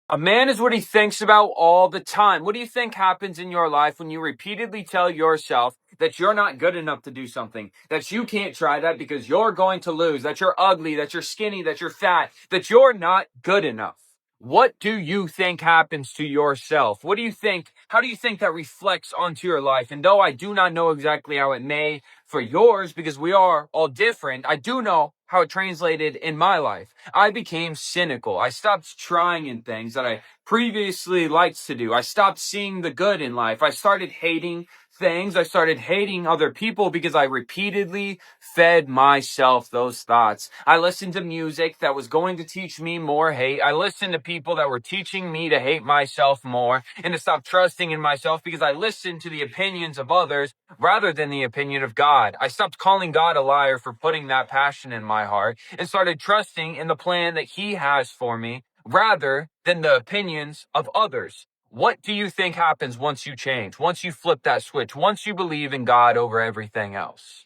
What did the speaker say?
A man is what he thinks about all the time. What do you think happens in your life when you repeatedly tell yourself that you're not good enough to do something, that you can't try that because you're going to lose, that you're ugly, that you're skinny, that you're fat, that you're not good enough? What do you think happens to yourself? What do you think? How do you think that reflects onto your life? And though I do not know exactly how it may for yours, because we are all different, I do know how it translated in my life. I became cynical. I stopped trying in things that I previously liked to do. I stopped seeing the good in life. I started hating things. I started hating other people because I repeatedly fed myself those thoughts. I listened to music that was going to teach me more hate. I listened to people that were teaching me to hate myself more and to stop trusting in myself because I listened to the opinions of others rather than the opinion of God. I stopped calling God a liar for putting that passion in my heart and started trusting in the plan that He has for me rather than the opinions of others. What do you think happens once you change, once you flip that switch, once you believe in God over everything else?